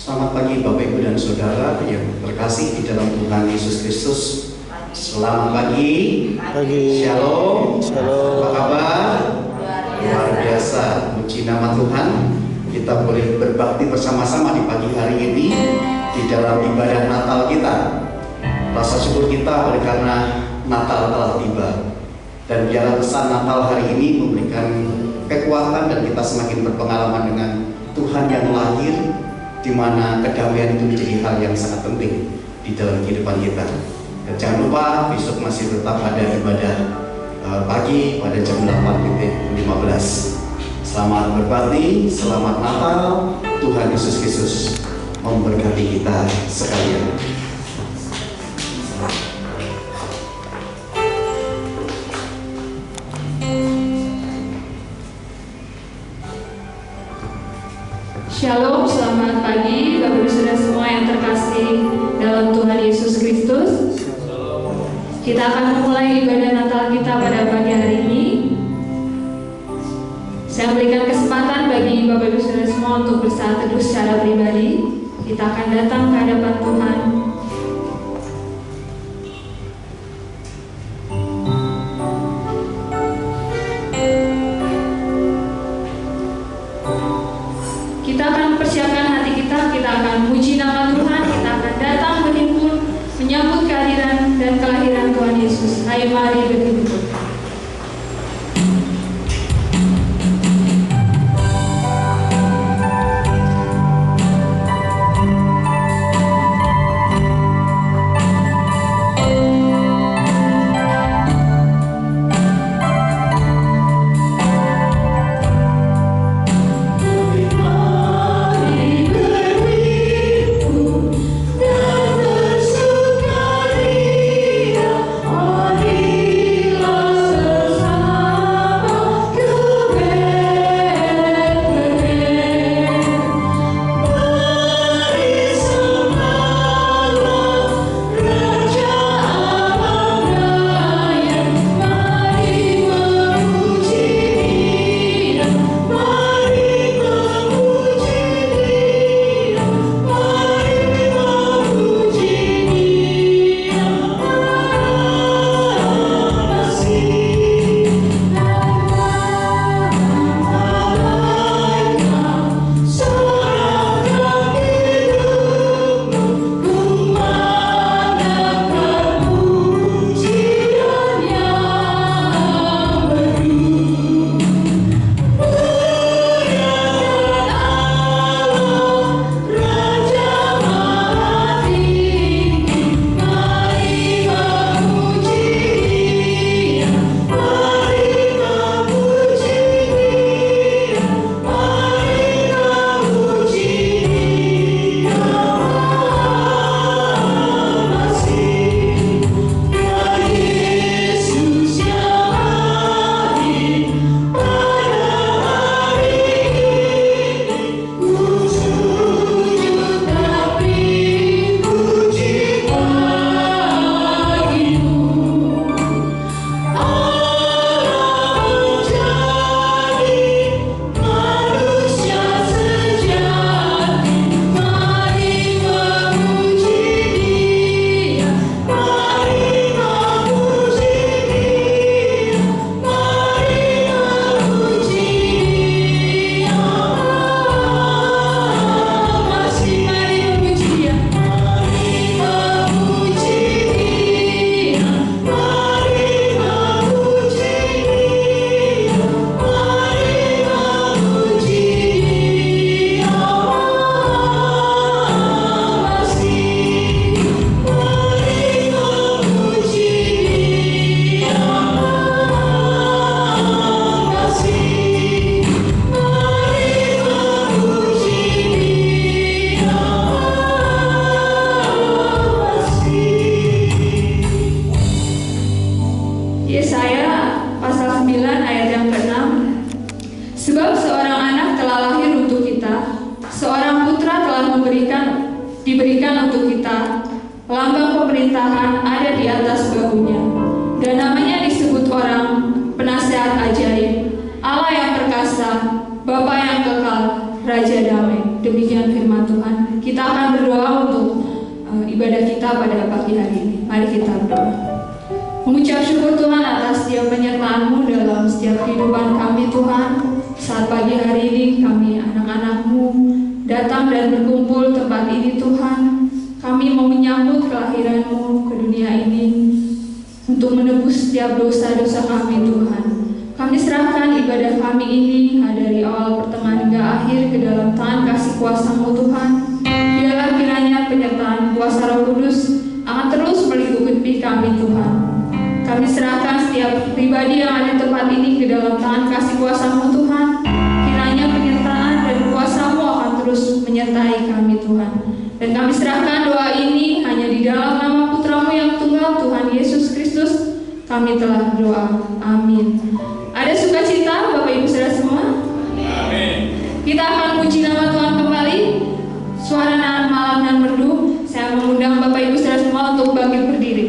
Selamat pagi Bapak Ibu dan Saudara yang terkasih di dalam Tuhan Yesus Kristus. Selamat pagi. Shalom. Apa kabar? Luar biasa. Puji nama Tuhan. Kita boleh berbakti bersama-sama di pagi hari ini di dalam ibadah Natal kita. Rasa syukur kita oleh karena Natal telah tiba. Dan biarlah pesan Natal hari ini memberikan kekuatan dan kita semakin berpengalaman dengan Tuhan yang lahir, di mana kedamaian itu menjadi hal yang sangat penting di dalam kehidupan kita. Dan jangan lupa besok masih tetap ada ibadah pagi pada jam 8.15. Selamat berbakti, selamat Natal. Tuhan Yesus Kristus memberkati kita sekalian. Shalom, selamat pagi Bapak Ibu Saudara semua yang terkasih dalam Tuhan Yesus Kristus. Kita akan memulai ibadah Natal kita pada pagi hari ini. Saya berikan kesempatan bagi Bapak Ibu Saudara semua untuk bersaat teduh secara pribadi. Kita akan datang ke hadapan Tuhan. Kita akan persiapkan hati kita akan puji nama Tuhan, kita akan datang berhimpun, menyambut kehadiran dan kelahiran Tuhan Yesus. Ayo mari berhimpun. Yesaya pasal 9 ayat yang ke-6. Sebab seorang anak telah lahir untuk kita, seorang putra telah diberikan untuk kita, lambang pemerintahan ada di atas bahunya, dan namanya disebut orang Penasehat Ajaib, Allah yang perkasa, Bapa yang kekal, Raja damai. Demikian firman Tuhan. Kita ibadah kita pada pagi hari ini. Mari kita berdoa. Mengucap syukur Tuhan atas setiap penyertaan-Mu dalam setiap kehidupan kami Tuhan. Saat pagi hari ini kami anak-anak-Mu datang dan berkumpul tempat ini Tuhan. Kami mau menyambut kelahiran-Mu ke dunia ini untuk menebus setiap dosa-dosa kami Tuhan. Kami serahkan ibadah kami ini dari awal pertengahan hingga akhir ke dalam tangan kasih kuasa-Mu Tuhan. Biarlah kiranya penyertaan kuasa Roh Kudus akan terus melingkupi kami Tuhan. Kami serahkan setiap pribadi yang ada di tempat ini ke dalam tangan kasih kuasa-Mu Tuhan. Kiranya penyertaan dan kuasa-Mu akan terus menyertai kami Tuhan. Dan kami serahkan doa ini hanya di dalam nama Putra-Mu yang tunggal Tuhan Yesus Kristus. Kami telah berdoa. Amin. Ada sukacita Bapak Ibu Saudara semua? Amin. Kita akan puji nama Tuhan kembali. Suara malam dan merdu. Saya mengundang Bapak Ibu Saudara semua untuk bangkit berdiri.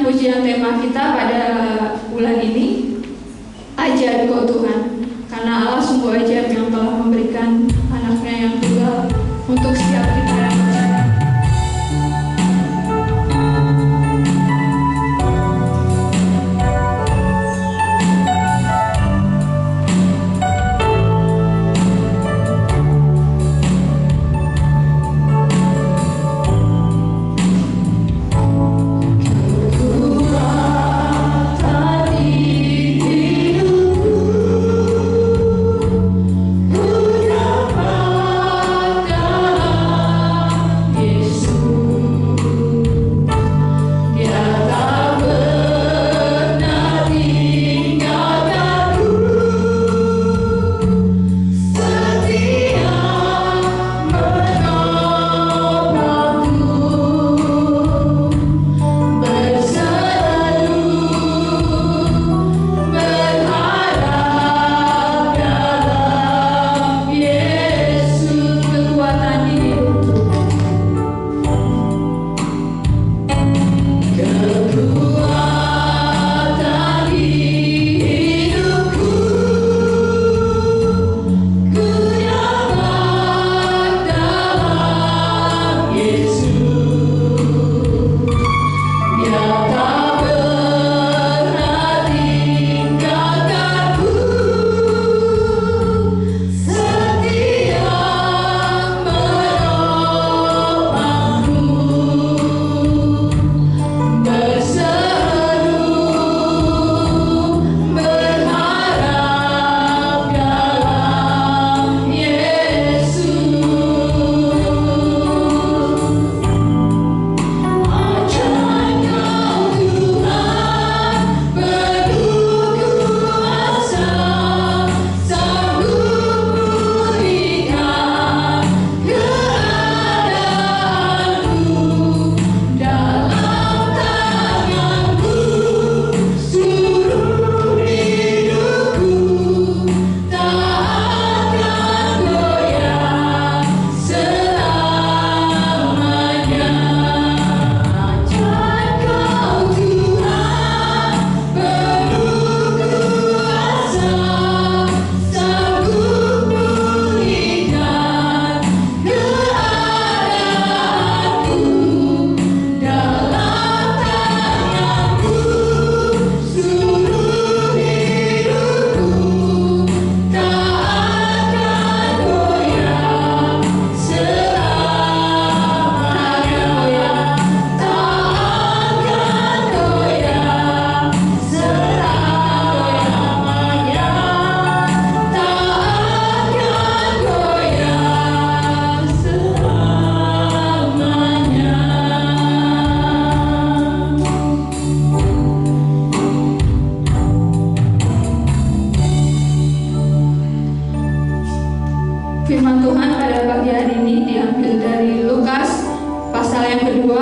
pujian tema kita pada bulan ini, ajaib Kau Tuhan, karena Allah sungguh ajaib yang telah memberikan anaknya yang tunggal untuk setiap kita yang percaya.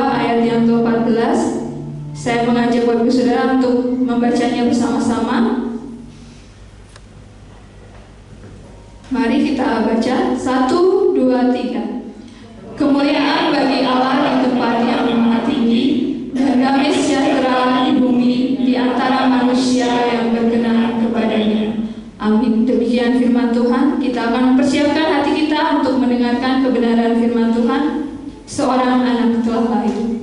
ayat yang ke-14. Saya mengajak Bapak Ibu Saudara untuk membacanya bersama-sama. Mari kita baca 1, 2, 3. Kemuliaan bagi Allah di tempat yang maha tinggi, dan damai sejahtera di bumi di antara manusia yang berkenan kepadanya. Amin. Demikian firman Tuhan. Kita akan mempersiapkan hati kita untuk mendengarkan kebenaran firman Tuhan. Seorang anak telah lahir.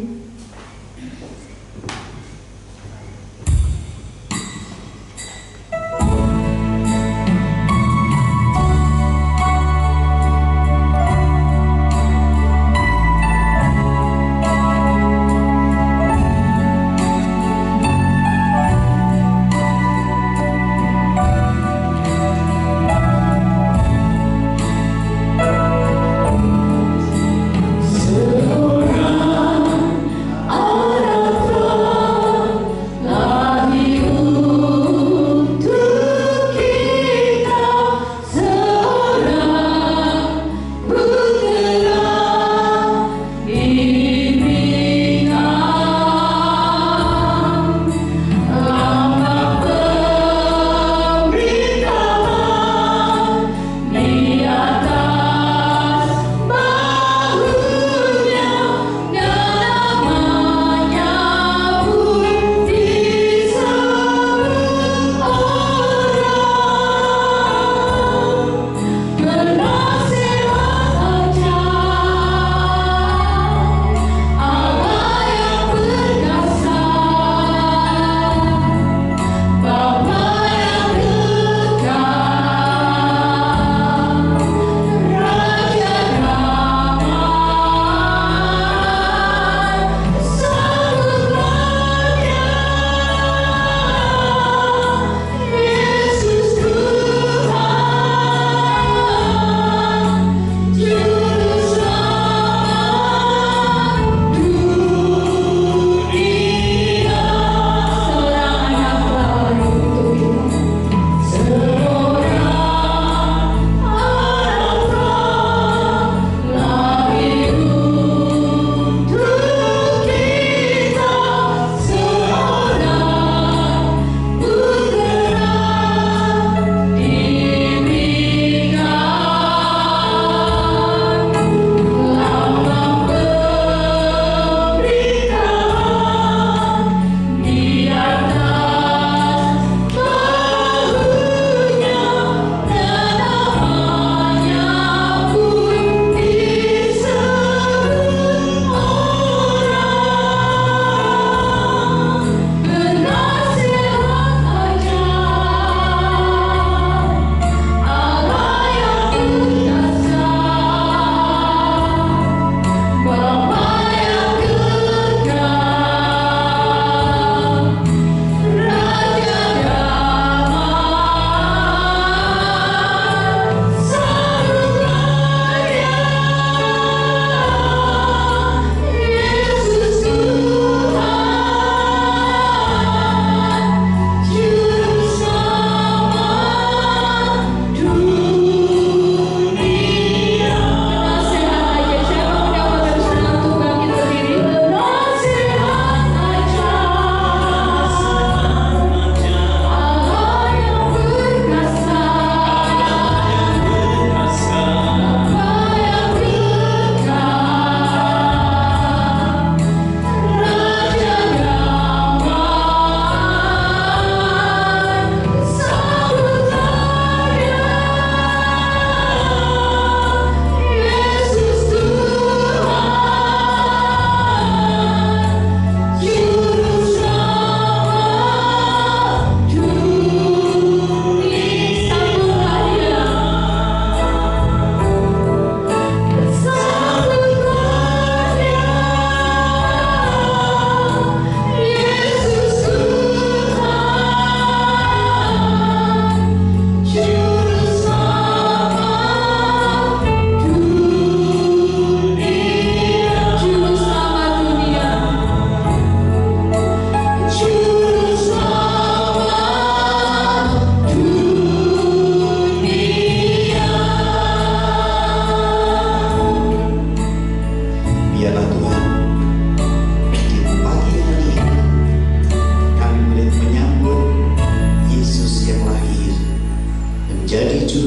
Seorang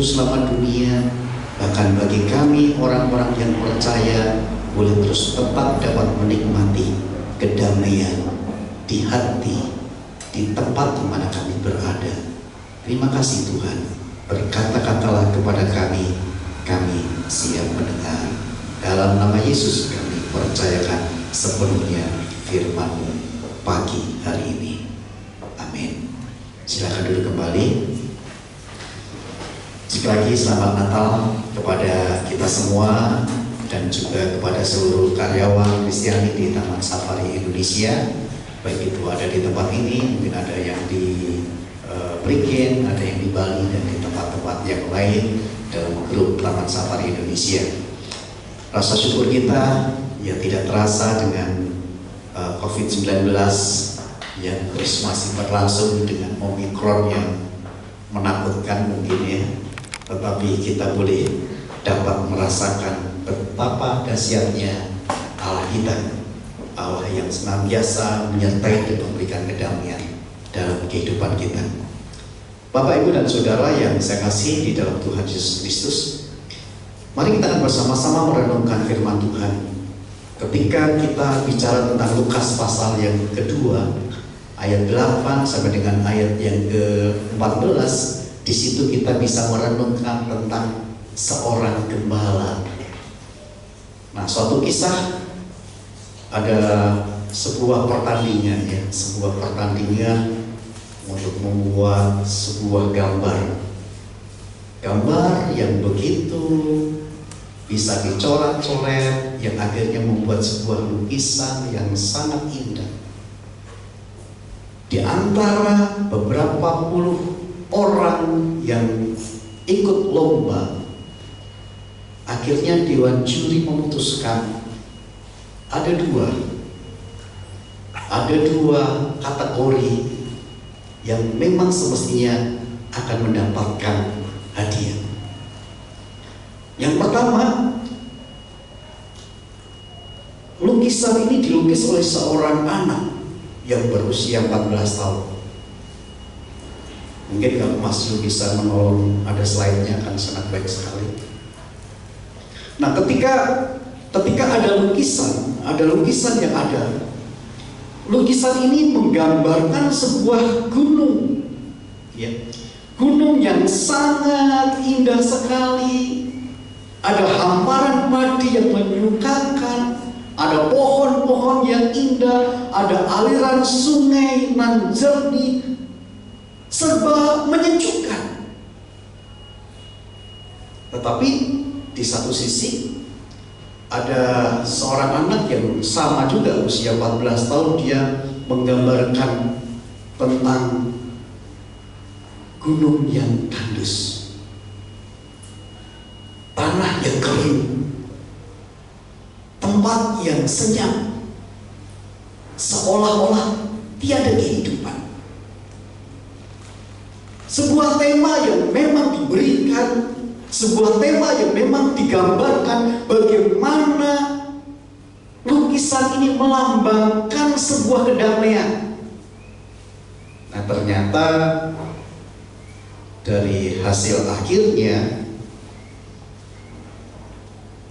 Selamat dunia, bahkan bagi kami orang-orang yang percaya boleh terus tetap dapat menikmati kedamaian di hati, di tempat di mana kami berada. Terima kasih Tuhan, berkata-katalah kepada kami siap mendengar. Dalam nama Yesus kami percayakan sepenuhnya firman-Mu pagi hari ini. Amin. Silakan duduk kembali. Sekali lagi selamat Natal kepada kita semua dan juga kepada seluruh karyawan Kristiani di Taman Safari Indonesia. Baik itu ada di tempat ini, mungkin ada yang di Prigen, ada yang di Bali, dan di tempat-tempat yang lain dalam grup Taman Safari Indonesia. Rasa syukur kita ya tidak terasa dengan COVID-19 yang terus masih berlangsung dengan Omikron yang menakutkan mungkin ya. Tetapi kita boleh dapat merasakan betapa dahsyatnya Allah kita, Allah yang senantiasa menyertai dan memberikan kedamaian dalam kehidupan kita. Bapak, Ibu, dan Saudara yang saya kasih di dalam Tuhan Yesus Kristus, mari kita akan bersama-sama merenungkan firman Tuhan. Ketika kita bicara tentang Lukas pasal yang kedua, ayat 8 sampai dengan ayat yang ke-14, di situ kita bisa merenungkan tentang seorang gembala. Nah, suatu kisah, ada sebuah pertandingan ya, sebuah pertandingan untuk membuat sebuah gambar yang begitu bisa dicoret-coret, yang akhirnya membuat sebuah lukisan yang sangat indah. Di antara beberapa puluh orang yang ikut lomba, akhirnya dewan juri memutuskan ada dua kategori yang memang semestinya akan mendapatkan hadiah. Yang pertama, lukisan ini dilukis oleh seorang anak yang berusia 14 tahun. Mungkin kalau Mas Yu bisa menolong, ada slide-nya akan sangat baik sekali. Nah, ketika ada lukisan yang ada. Lukisan ini menggambarkan sebuah gunung, ya, gunung yang sangat indah sekali. Ada hamparan padi yang menyukakan, ada pohon-pohon yang indah, ada aliran sungai nan jernih, serba menyejukkan. Tetapi di satu sisi ada seorang anak yang sama juga usia 14 tahun, dia menggambarkan tentang gunung yang tandus, tanah yang kering, tempat yang senyap, seolah-olah tiada kehidupan. Sebuah tema yang memang diberikan, sebuah tema yang memang digambarkan bagaimana lukisan ini melambangkan sebuah kedamaian. Nah, ternyata dari hasil akhirnya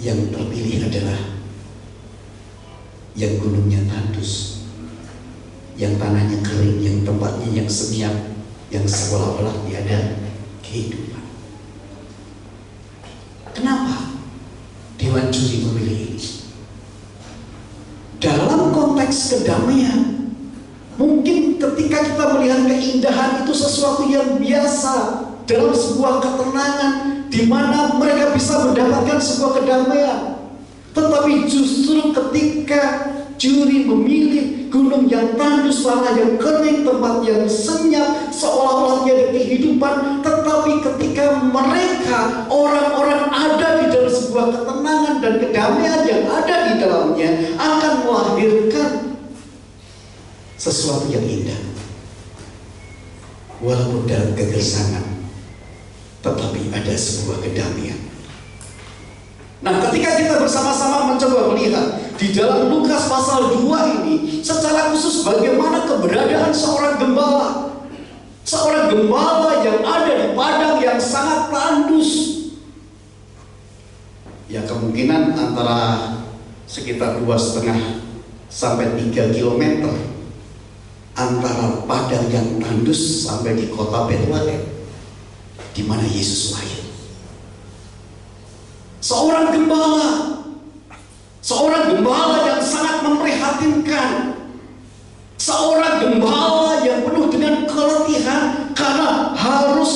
yang terpilih adalah yang gunungnya tandus, yang tanahnya kering, yang tempatnya yang senyap, yang seolah-olah tiada kehidupan. Kenapa dewan juri memilih ini? Dalam konteks kedamaian, mungkin ketika kita melihat keindahan itu sesuatu yang biasa, dalam sebuah ketenangan di mana mereka bisa mendapatkan sebuah kedamaian. Tetapi justru ketika juri memilih gunung yang tandus, tanah yang kering, tempat yang senyap, seolah-olah tiada kehidupan, tetapi ketika mereka, orang-orang ada di dalam sebuah ketenangan dan kedamaian yang ada di dalamnya, akan melahirkan sesuatu yang indah. Walaupun dalam kegersangan, tetapi ada sebuah kedamaian. Nah, ketika kita bersama-sama mencoba melihat di dalam Lukas pasal 2 ini, secara khusus bagaimana keberadaan seorang gembala. Seorang gembala yang ada di padang yang sangat tandus, kemungkinan antara sekitar 2,5 sampai 3 kilometer antara padang yang tandus sampai di kota Betlehem di mana Yesus lahir. Seorang gembala yang sangat memprihatinkan, seorang gembala yang penuh dengan keletihan karena harus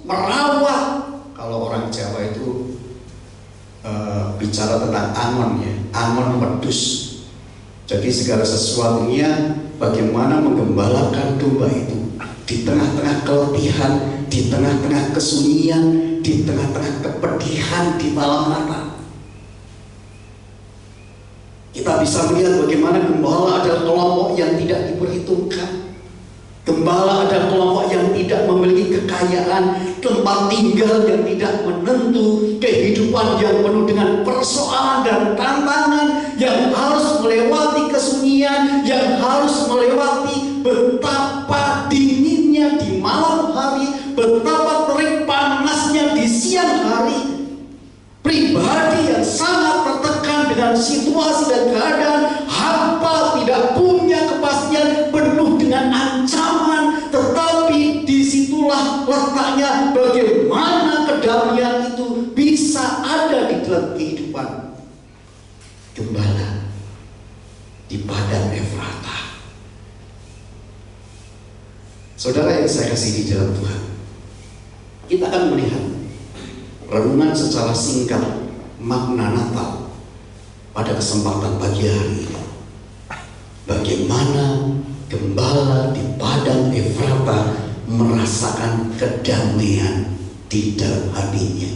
merawat, kalau orang Jawa itu bicara tentang angon ya, angon wedus. Jadi segala sesuatunya bagaimana menggembalakan domba itu di tengah-tengah keletihan, di tengah-tengah kesunyian, di tengah-tengah kepedihan di malam Natal. Kita bisa melihat bagaimana gembala adalah kelompok yang tidak diperhitungkan. Gembala adalah kelompok yang tidak memiliki kekayaan, tempat tinggal yang tidak menentu, kehidupan yang penuh dengan persoalan dan tantangan, yang harus melewati kesunyian, yang harus melewati betapa dinginnya di malam hari, betapa terik panasnya di siang hari. Pribadi yang sangat tertekan dengan situasi dan keadaan, hampa, tidak punya kepastian, penuh dengan ancaman, tetapi disitulah letaknya bagaimana kedamaian itu bisa ada di dalam kehidupan gembala di padang Efrata. Saudara yang saya kasih di dalam Tuhan, kita akan melihat renungan secara singkat makna Natal pada kesempatan pagi hari ini. Bagaimana gembala di padang Efrata merasakan kedamaian di dalam hatinya.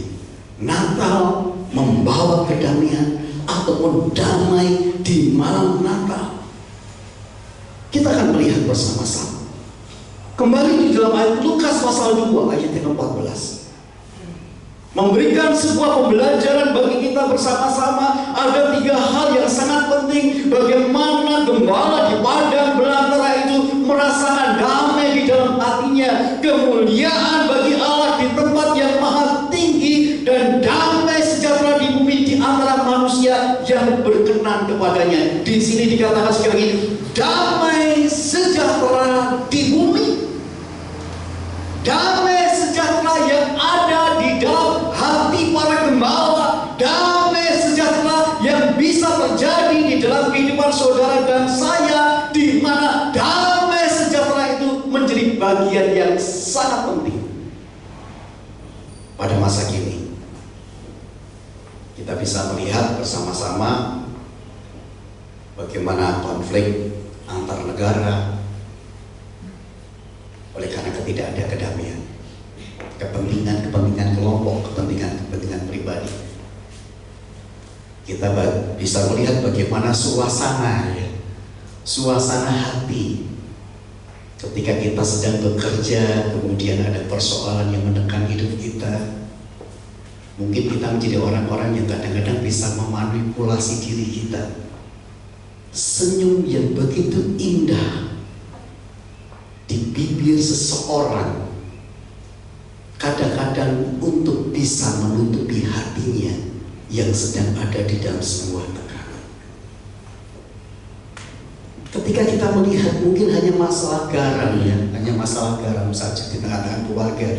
Natal membawa kedamaian ataupun damai di malam Natal. Kita akan melihat bersama-sama. Kembali di dalam ayat Lukas pasal 2 ayat yang 14. Memberikan sebuah pembelajaran bagi kita bersama-sama. Ada 3 hal yang sangat penting. Bagaimana gembala di padang belantara itu merasakan damai di dalam hatinya, kemuliaan bagi Allah di tempat yang maha tinggi, dan damai sejahtera di bumi di antara manusia yang berkenan kepadanya. Di sini dikatakan sekali lagi, damai sejahtera di bumi. Damai sejahtera yang ada di dalam hati para gembala, damai sejahtera yang bisa terjadi di dalam kehidupan saudara dan saya, di mana damai sejahtera itu menjadi bagian yang sangat penting pada masa kini. Kita bisa melihat bersama-sama bagaimana konflik antar negara oleh karena tidak ada kedamaian, kepentingan kelompok, kepentingan pribadi. Kita bisa melihat bagaimana suasana hati ketika kita sedang bekerja, kemudian ada persoalan yang menekan hidup kita. Mungkin kita menjadi orang-orang yang kadang-kadang bisa memanipulasi diri kita. Senyum yang begitu indah di bibir seseorang kadang-kadang untuk bisa menutupi hatinya yang sedang ada di dalam sebuah tekanan. Ketika kita melihat mungkin hanya masalah garam hanya masalah garam saja di tengah-tengah keluarga,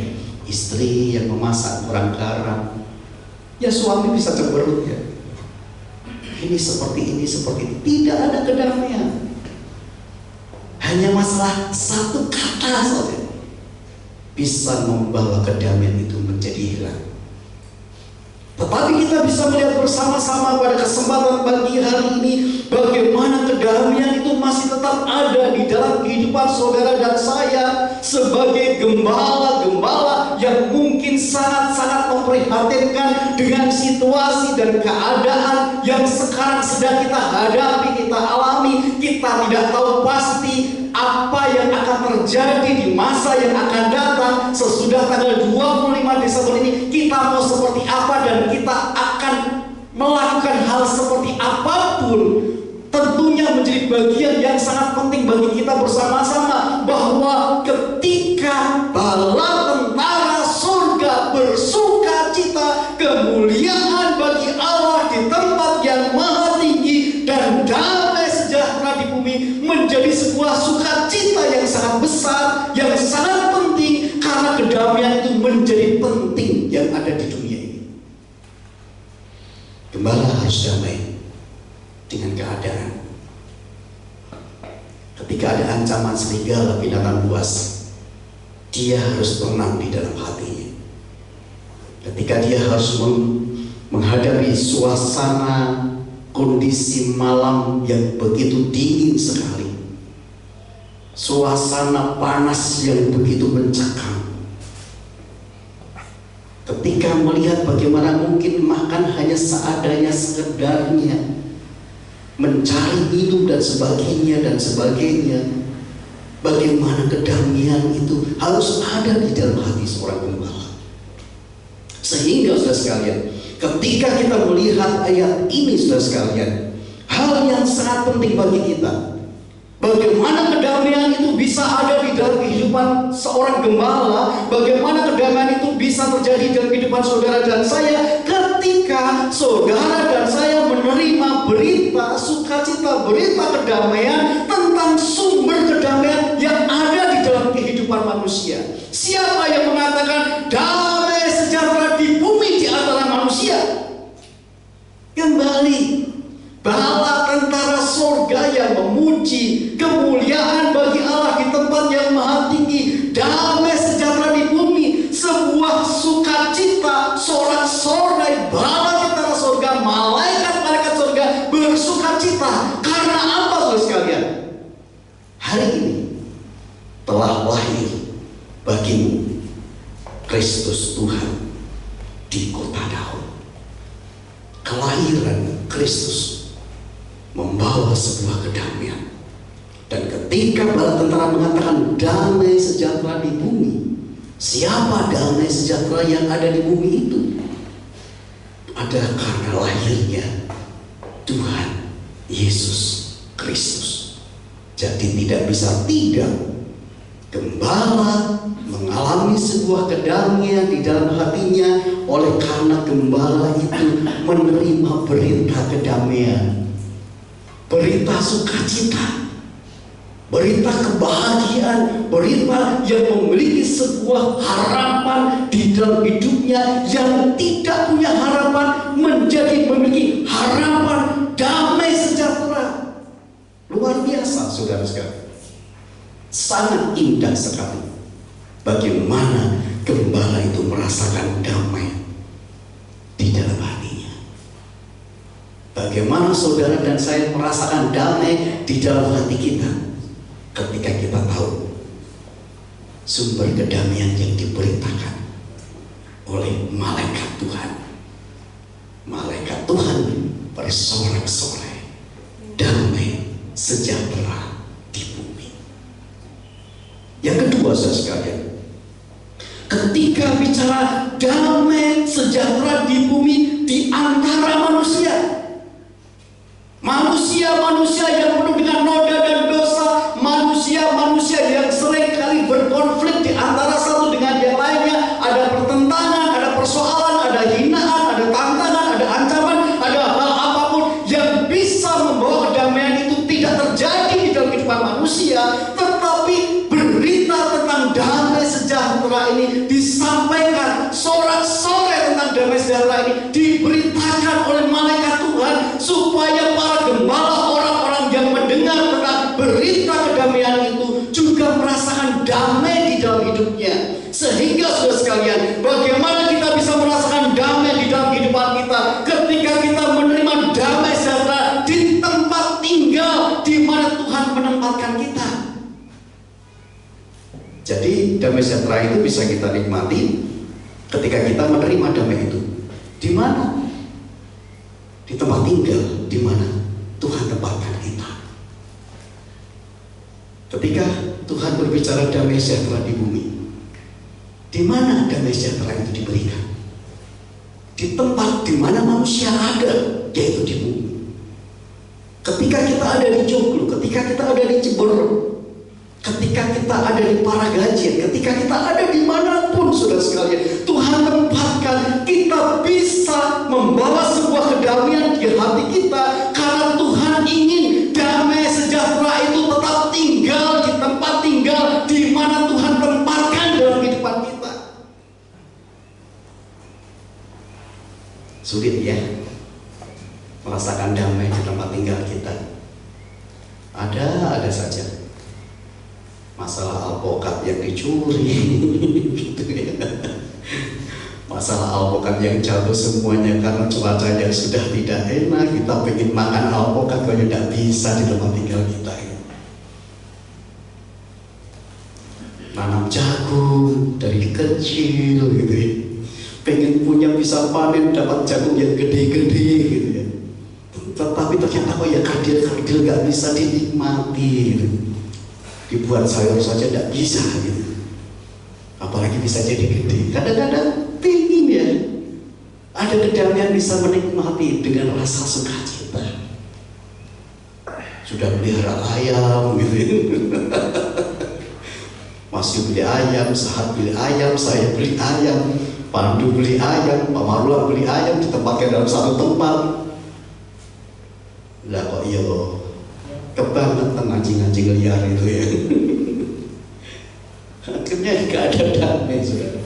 istri yang memasak kurang garam, ya suami bisa cemberut ya. Ini seperti ini. Tidak ada kedamaian. Hanya masalah satu kata saja bisa membawa kedamaian itu menjadi hilang. Tetapi kita bisa melihat bersama-sama pada kesempatan pagi hari ini bagaimana kedamaian itu masih tetap ada di dalam kehidupan saudara dan saya sebagai gembala-gembala yang mungkin sangat-sangat memprihatinkan dengan situasi dan keadaan yang sekarang sedang kita hadapi, kita alami. Kita tidak tahu pasti apa yang akan terjadi di masa yang akan datang. Sesudah tanggal 25 Desember ini kita mau seperti apa dan kita akan melakukan hal seperti apapun. Tentunya menjadi bagian yang sangat penting bagi kita bersama-sama bahwa ketika bala tentara surga bersuka cita, kemuliaan bagi Allah di menjadi penting yang ada di dunia ini. Gembala harus damai dengan keadaan. Ketika ada ancaman serigala, binatang buas, dia harus tenang di dalam hatinya. Ketika dia harus menghadapi suasana kondisi malam yang begitu dingin sekali, suasana panas yang begitu mencekam, ketika melihat bagaimana mungkin makan hanya seadanya sekedarnya, mencari minum dan sebagainya, bagaimana kedamaian itu harus ada di dalam hati seorang gembala. Sehingga saudara sekalian, ketika kita melihat ayat ini saudara sekalian, hal yang sangat penting bagi kita, bagaimana kedamaian itu bisa ada di dalam kehidupan seorang gembala, bagaimana kedamaian itu bisa terjadi dalam kehidupan saudara dan saya, ketika saudara dan saya menerima berita sukacita, berita kedamaian tentang sumber kedamaian yang ada di dalam kehidupan manusia. Siapa yang mengatakan damai sejahtera di bumi di antara manusia? Kembali bala tentara sorga yang memuji kemuliaan bagi Allah di tempat yang maha tinggi, damai sejahtera di bumi, sebuah sukacita, sorak-sorai bala tentara sorga, malaikat-malaikat sorga bersukacita. Karena apa saudara sekalian? Hari ini telah lahir bagimu Kristus Tuhan di kota Daud. Kelahiran Kristus membawa sebuah kedamaian. Dan ketika bala tentara mengatakan damai sejahtera di bumi, siapa damai sejahtera yang ada di bumi itu? Ada karena lahirnya Tuhan Yesus Kristus. Jadi tidak bisa tidak, gembala mengalami sebuah kedamaian di dalam hatinya oleh karena gembala itu menerima berita kedamaian, berita sukacita, berita kebahagiaan, berita yang memiliki sebuah harapan di dalam hidupnya. Yang tidak punya harapan menjadi memiliki harapan damai sejahtera. Luar biasa saudara sekalian. Sangat indah sekali bagaimana gembala itu merasakan damai di dalam hatinya. Bagaimana saudara dan saya merasakan damai di dalam hati kita ketika kita tahu sumber kedamaian yang diberitakan oleh malaikat Tuhan. Malaikat Tuhan bersorak-sorai, damai sejahtera di bumi. Yang kedua saudara sekalian, ketika bicara damai sejahtera di bumi di antara manusia, manusia yang penuh dengan noda dan dosa, manusia yang seringkali berkonflik di antara satu dengan yang lainnya, ada pertentangan, ada persoalan, ada hinaan, ada tantangan, ada ancaman, ada hal apapun yang bisa membawa kedamaian itu tidak terjadi di dalam kehidupan manusia. Tetapi berita tentang damai sejahtera ini disampaikan, sorak-sorai tentang damai sejahtera ini diberitakan oleh malaikat Tuhan, supaya para gembala, orang-orang yang mendengar tentang berita kedamaian itu juga merasakan damai di dalam hidupnya. Sehingga saudara sekalian, bagaimana kita bisa merasakan damai di dalam kehidupan kita ketika kita menerima damai sejahtera di tempat tinggal di mana Tuhan menempatkan kita. Jadi damai sejahtera itu bisa kita nikmati ketika kita menerima damai itu. Di mana? Di tempat tinggal di mana Tuhan tempatkan kita. Ketika Tuhan berbicara damai sejahtera di bumi, di mana damai sejahtera itu diberikan? Di tempat di mana manusia ada, yaitu di bumi. Ketika kita ada di Joglo, ketika kita ada di Ciberem, ketika kita ada di Paragajian, ketika kita ada dimanapun saudara sekalian, Tuhan tempatkan kita bisa membawa sebuah kedamaian di hati kita, karena Tuhan ingin damai sejahtera itu tetap tinggal di tempat tinggal di mana Tuhan tempatkan dalam kehidupan kita. Sulit ya merasakan damai di tempat tinggal kita. Ada saja masalah alpukat yang dicuri gitu ya. Masalah alpukat yang jatuh semuanya karena cuacanya sudah tidak enak. Kita pengen makan alpukat kok tidak bisa di tempat tinggal kita ya. Nanam jagung dari kecil gitu ya, pengen punya bisa panen dapat jagung yang gede-gede gitu ya, tetapi ternyata kok ya kerdil-kerdil gak bisa dinikmati gitu. Dibuat sayur saja gak bisa gitu, apalagi bisa jadi gede. Kadang-kadang pingin ya ada kedamaian bisa menikmati dengan rasa sukacita. Sudah pelihara ayam gitu ya. Masih beli ayam, Sahat beli ayam, saya beli ayam, Pandu beli ayam, Pak Marula beli ayam, ditempatkan dalam satu tempat. Lah kok iya kebangetan anjing-anjing liar itu ya. Akhirnya gak ada damai, saudara.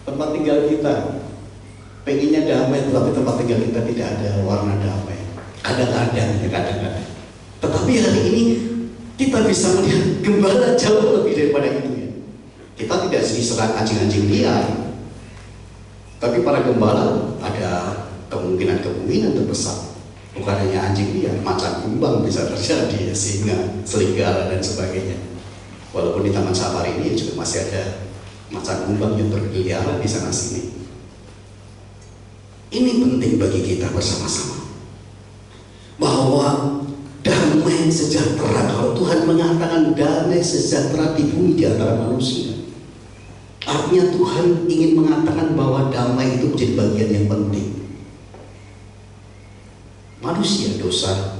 Tempat tinggal kita pengennya damai, tetapi tempat tinggal kita tidak ada warna damai. Kadang-kadang ya, kadang-kadang. Tetapi hari ini kita bisa melihat gembala jauh lebih daripada itu ya. Kita tidak diserang anjing-anjing liar, tapi para gembala ada kemungkinan terbesar bukan hanya anjing liar, macan kumbang bisa terjadi, singa, serigala dan sebagainya. Walaupun di Taman Safari ini juga masih ada macan kumbang yang berkeliaran di sana sini. Ini penting bagi kita bersama-sama bahwa damai sejahtera, kalau Tuhan mengatakan damai sejahtera di bumi di antara manusia, artinya Tuhan ingin mengatakan bahwa damai itu menjadi bagian yang penting. Manusia dosa,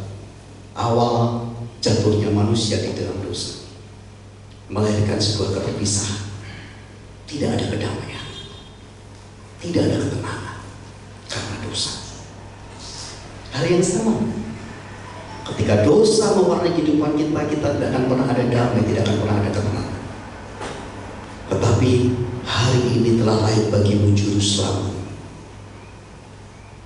awal jatuhnya manusia di dalam dosa melahirkan sebuah keterpisahan. Tidak ada kedamaian, tidak ada ketenangan karena dosa. Hal yang sama, ketika dosa mewarnai kehidupan kita, kita tidak akan pernah ada damai, tidak akan pernah ada ketenangan. Tetapi hari ini telah lahir bagimu juru selamat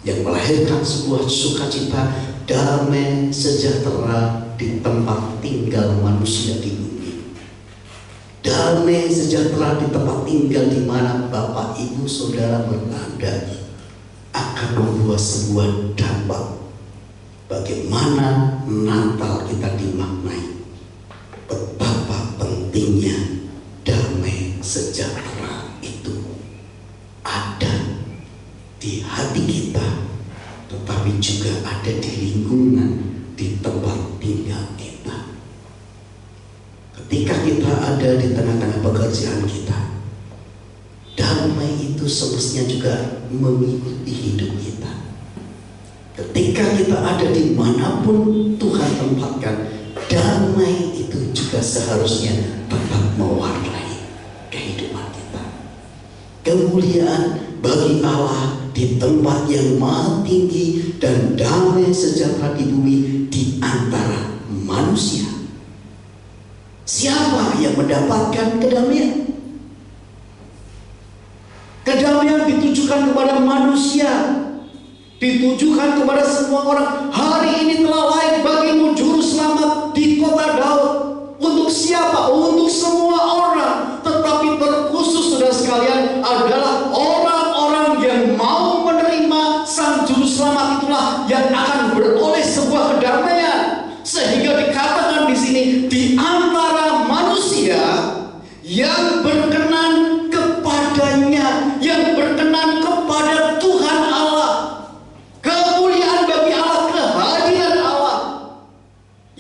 yang melahirkan sebuah sukacita, damai sejahtera di tempat tinggal manusia di bumi. Damai sejahtera di tempat tinggal di mana Bapak, Ibu, Saudara berada akan membuat sebuah dampak. Bagaimana Natal kita dimaknai, betapa pentingnya damai sejahtera itu ada di hati kita, tetapi juga ada di lingkungan, di tempat tinggal kita. Ketika kita ada di tengah-tengah pekerjaan kita, damai itu semestinya juga mengikuti hidup kita. Ketika kita ada dimanapun Tuhan tempatkan, damai itu juga seharusnya tetap mewarnai kehidupan kita. Kemuliaan bagi Allah di tempat yang maha tinggi dan damai sejahtera di bumi di antara manusia. Siapa yang mendapatkan kedamaian? Kedamaian ditujukan kepada manusia, ditujukan kepada semua orang. Hari ini telah lahir bagimu juru selamat di kota Daud. Untuk siapa? Untuk semua orang. Tetapi terkhusus saudara sekalian adalah orang-orang yang mau menerima sang juru selamat, itulah yang akan beroleh sebuah kedamaian. Sehingga dikatakan di sini, di antara manusia yang berkenan kepadanya, yang berkenan kepada Tuhan Allah, kemuliaan bagi Allah, kehadiran Allah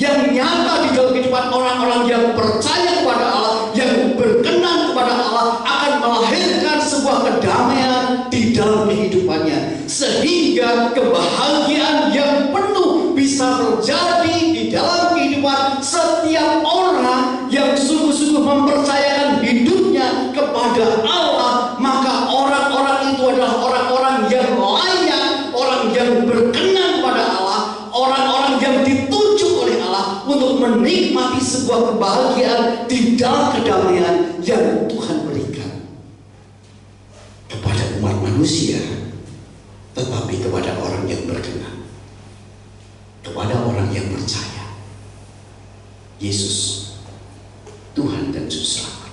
yang nyata di dalam kehidupan orang-orang yang percaya kepada Allah, yang berkenan kepada Allah, akan melahirkan sebuah kedamaian di dalam kehidupannya, sehingga kebahagiaan yang penuh bisa terjadi di dalam kehidupan setiap orang yang sungguh-sungguh mempercayakan hidupnya kepada Allah. Maka orang-orang itu adalah orang-orang yang layak, orang yang berkenan pada Allah, orang-orang yang ditunjuk oleh Allah untuk menikmati sebuah kebahagiaan di dalam kedamaian yang Tuhan berikan kepada umat manusia. tetapi kepada orang yang berkenan, kepada orang yang percaya Yesus Tuhan dan Juru Selamat,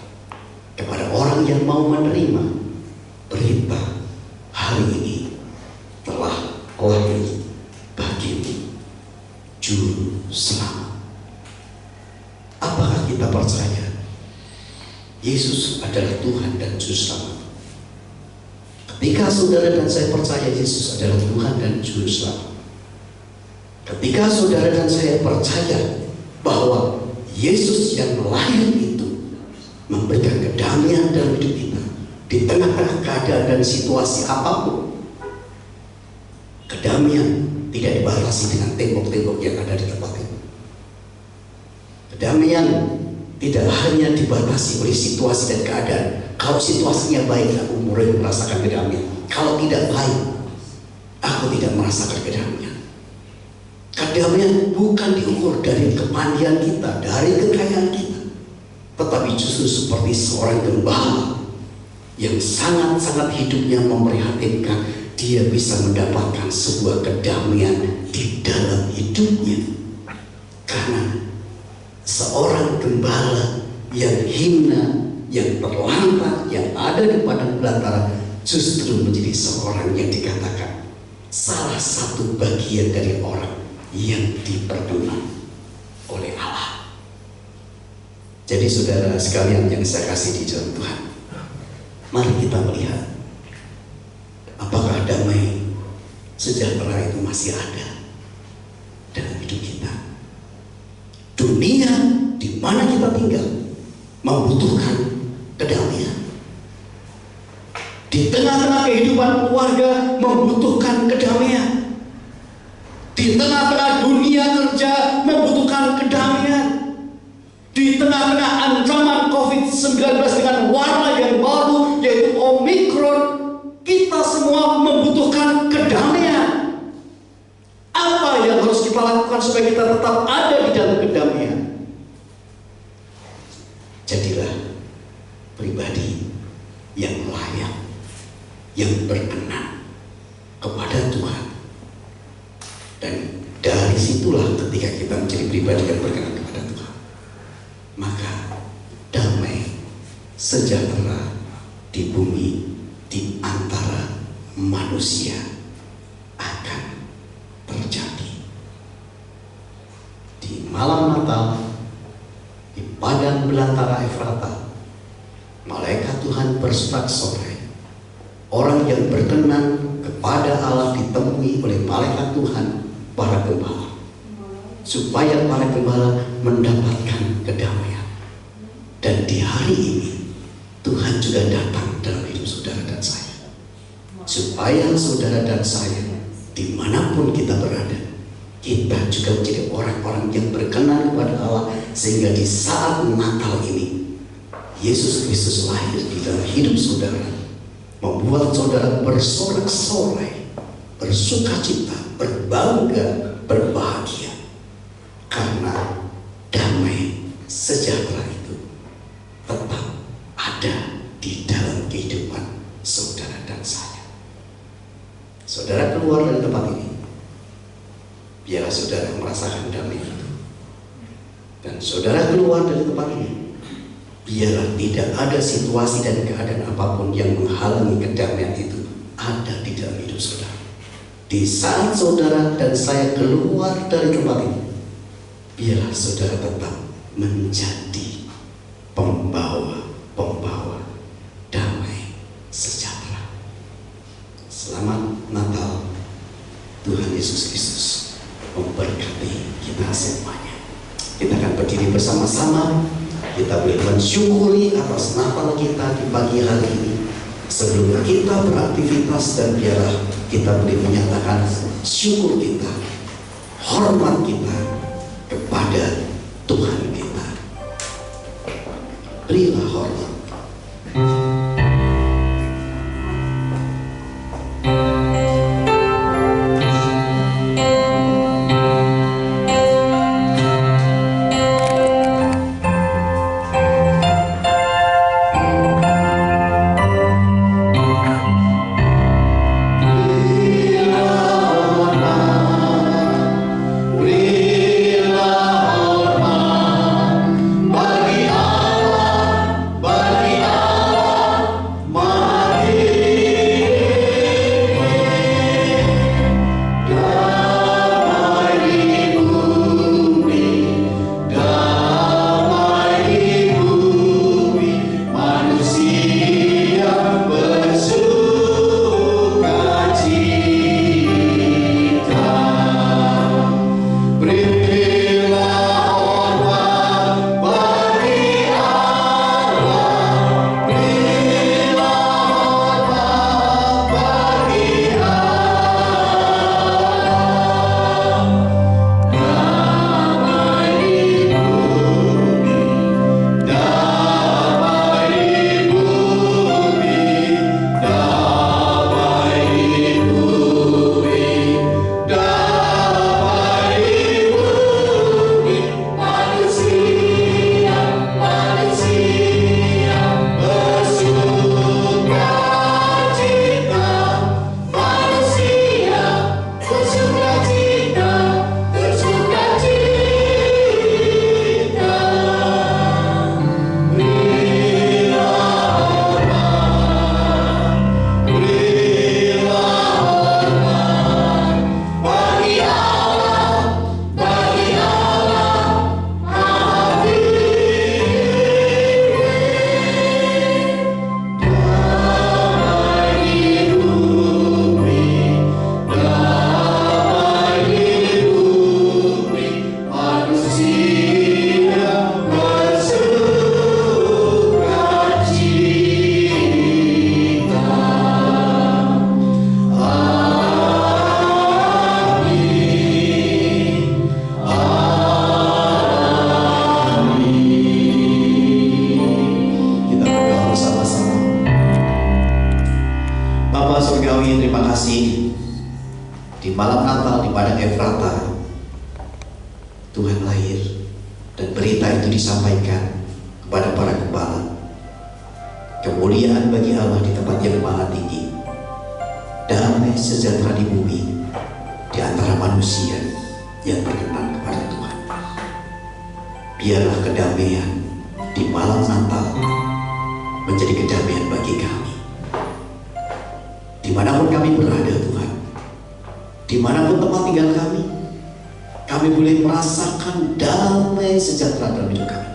kepada orang yang mau menerima berita hari ini telah lahir bagimu Juru Selamat. Apakah kita percaya Yesus adalah Tuhan dan Juru Selamat? Ketika saudara dan saya percaya Yesus adalah Tuhan dan Juru Selamat, ketika saudara dan saya percaya bahwa Yesus yang lahir itu memberikan kedamaian dalam hidup kita di tengah-tengah keadaan dan situasi apapun, kedamaian tidak dibatasi dengan tembok-tembok yang ada di tempat ini. Kedamaian tidak hanya dibatasi oleh situasi dan keadaan. Kalau situasinya baik, aku mulai merasakan kedamaian. Kalau tidak baik, aku tidak merasakan kedamaian. Kedamaian bukan diukur dari kepandian kita, dari kekayaan kita, tetapi justru seperti seorang gembala yang sangat-sangat hidupnya memprihatinkan. Dia bisa mendapatkan sebuah kedamaian di dalam hidupnya, karena seorang gembala yang hina, yang terlantar, yang ada di padang belantara justru menjadi seorang yang dikatakan salah satu bagian dari orang yang diperkenan oleh Allah. Jadi saudara sekalian yang saya kasih di dalam Tuhan, mari kita melihat apakah damai sejahtera itu masih ada dalam hidup kita. Dunia di mana kita tinggal membutuhkan kedamaian. Di tengah-tengah kehidupan keluarga membutuhkan kedamaian. Di tengah-tengah dunia kerja membutuhkan kedamaian. Di tengah-tengah ancaman COVID-19 dengan warna yang baru yaitu Omikron, kita semua membutuhkan kedamaian. Apa yang harus kita lakukan supaya kita tetap ada di dalam kedamaian? Jadilah pribadi yang layak, yang berkenan kepada Tuhan. Dan dari situlah ketika kita menjadi pribadi yang berkenan kepada Tuhan, maka damai sejahtera di bumi di antara manusia akan terjadi. Di malam Natal, di padang belantara Efrata, malaikat Tuhan bersorak-sorai. Orang yang berkenan kepada Allah ditemui oleh malaikat Tuhan, para gembala, supaya para gembala mendapatkan kedamaian. Dan di hari ini Tuhan juga datang dalam hidup saudara dan saya, supaya saudara dan saya dimanapun kita berada, kita juga menjadi orang-orang yang berkenan kepada Allah, sehingga di saat Natal ini Yesus Kristus lahir di dalam hidup saudara, membuat saudara bersorak-sorai, bersukacita, berbangga, berbahagia, karena damai sejahtera itu tetap ada di dalam kehidupan saudara dan saya. Saudara keluar dari tempat ini, biarlah saudara merasakan damai itu. Dan saudara keluar dari tempat ini, biarlah tidak ada situasi dan keadaan apapun yang menghalangi kedamaian itu ada di dalam hidup saudara. Di saat saudara dan saya keluar dari tempat ini, biarlah saudara tetap menjadi pembawa damai sejahtera. Selamat Natal. Tuhan Yesus Kristus memberkati kita semuanya. Kita akan berdiri bersama-sama. Kita boleh mensyukuri atas Natal kita di pagi hari ini. Sebelum kita beraktivitas, dan biarlah kita boleh menyatakan syukur kita, hormat kita kepada Tuhan kita. Berilah hormat. Yeah. kami terima kasih di malam Natal di padang Efrata Tuhan lahir dan berita itu disampaikan kepada para gembala. Kemuliaan bagi Allah di tempat yang maha tinggi, damai sejahtera di bumi di antara manusia yang berkenan kepada Tuhan. Biarlah kedamaian di malam Natal menjadi kedamaian bagi kami. Dimanapun kami berada Tuhan, dimanapun tempat tinggal kami boleh merasakan damai sejahtera dalam hidup kami.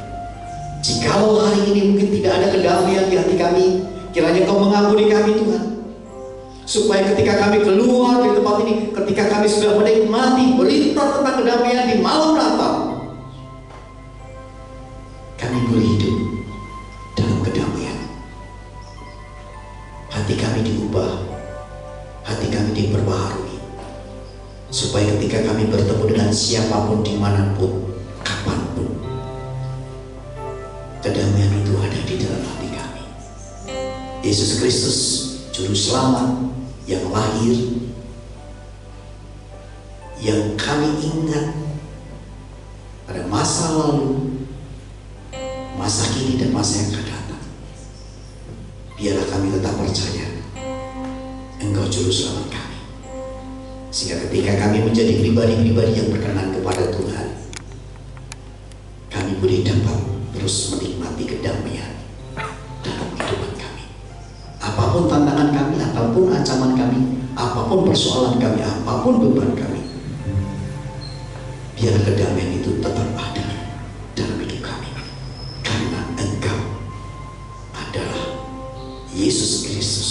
Jikalau hari ini mungkin tidak ada kedamaian di hati kami, kiranya Kau mengampuni kami Tuhan, supaya ketika kami keluar dari tempat ini, ketika kami sudah menikmati berita tentang kedamaian di malam Natal, kami boleh hidup dalam kedamaian. Hati kami diubah, hati kami diperbaharui, supaya ketika kami bertemu dengan siapapun, dimanapun, kapanpun, kedamaian itu ada di dalam hati kami. Yesus Kristus, Juru Selamat yang lahir, yang kami ingat pada masa lalu, masa kini, dan masa yang akan datang. Biarlah kami tetap percaya Engkau Juru Selamat kami, sehingga ketika kami menjadi pribadi-pribadi yang berkenan kepada Tuhan, kami boleh dapat terus menikmati kedamaian dalam kehidupan kami. Apapun tantangan kami, apapun ancaman kami, apapun persoalan kami, apapun beban kami, biar kedamaian itu tetap ada dalam hidup kami, karena Engkau adalah Yesus Kristus.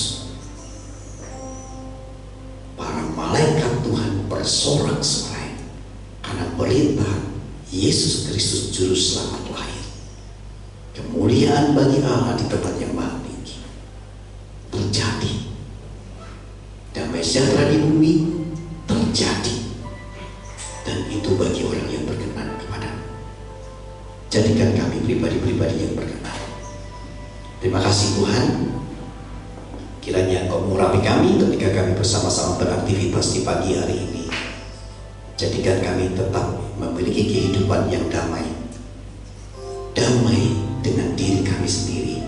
Para malaikat Tuhan bersorak-sorai karena berita Yesus Kristus Juru Selamat lahir. Kemuliaan bagi Allah di tempat yang maha tinggi terjadi. Damai sejahtera di bumi terjadi. Dan itu bagi orang yang berkenan kepada-Mu. Jadikan kami pribadi-pribadi yang berkenan. Terima kasih Tuhan. Kiranya Engkau mengurapi kami ketika kami bersama-sama beraktivitas di pagi hari ini. Jadikan kami tetap memiliki kehidupan yang damai. Damai dengan diri kami sendiri,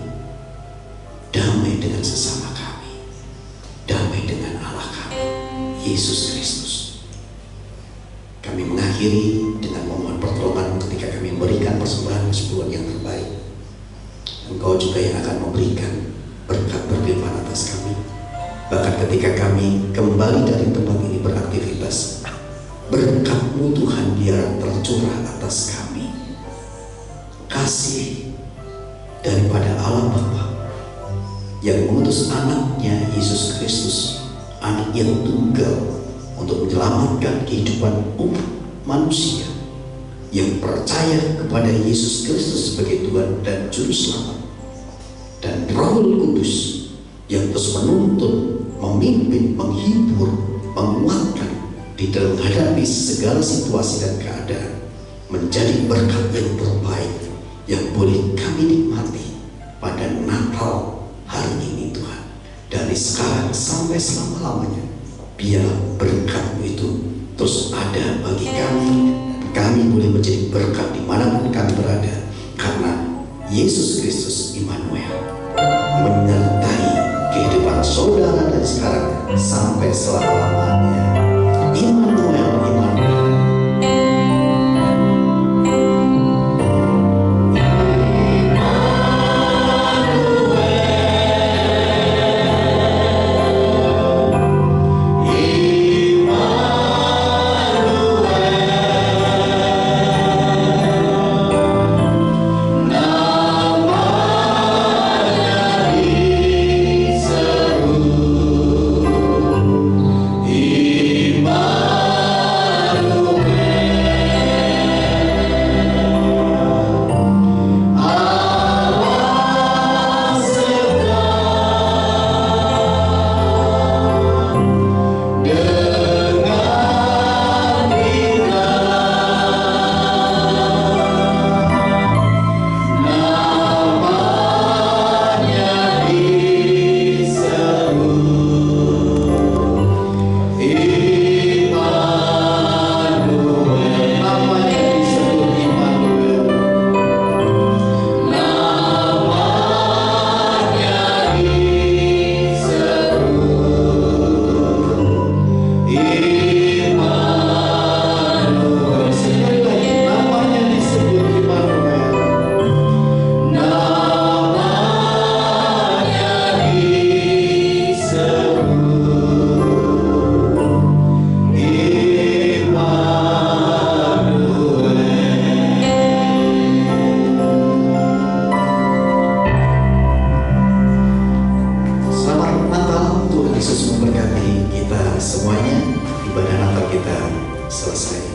damai dengan sesama kami, damai dengan Allah kami, Yesus Kristus. Kami mengakhiri dengan memohon pertolongan ketika kami memberikan persembahan kesepuluhan yang terbaik. Engkau juga yang akan memberikan berkat berlimpah atas kami. Bahkan ketika kami kembali dari tempat ini beraktivitas, berkat-Mu Tuhan biar tercurah atas kami. Kasih daripada Allah Bapa yang mengutus anaknya Yesus Kristus, anak yang tunggal, untuk menyelamatkan kehidupan umat manusia yang percaya kepada Yesus Kristus sebagai Tuhan dan Juru Selamat, dan Roh Kudus yang terus menuntun, memimpin, menghibur, menguatkan di dalam menghadapi segala situasi dan keadaan, menjadi berkat yang terbaik yang boleh kami nikmati pada Natal hari ini Tuhan. Dari sekarang sampai selama-lamanya, biar berkat-Mu itu terus ada bagi kami. Kami boleh menjadi berkat dimanapun kami berada, karena Yesus Kristus Immanuel menyertai kehidupan saudara dari sekarang sampai selama-lamanya. Immanuel, Immanuel. Nama dari semuanya, ibadah Natal kita selesai.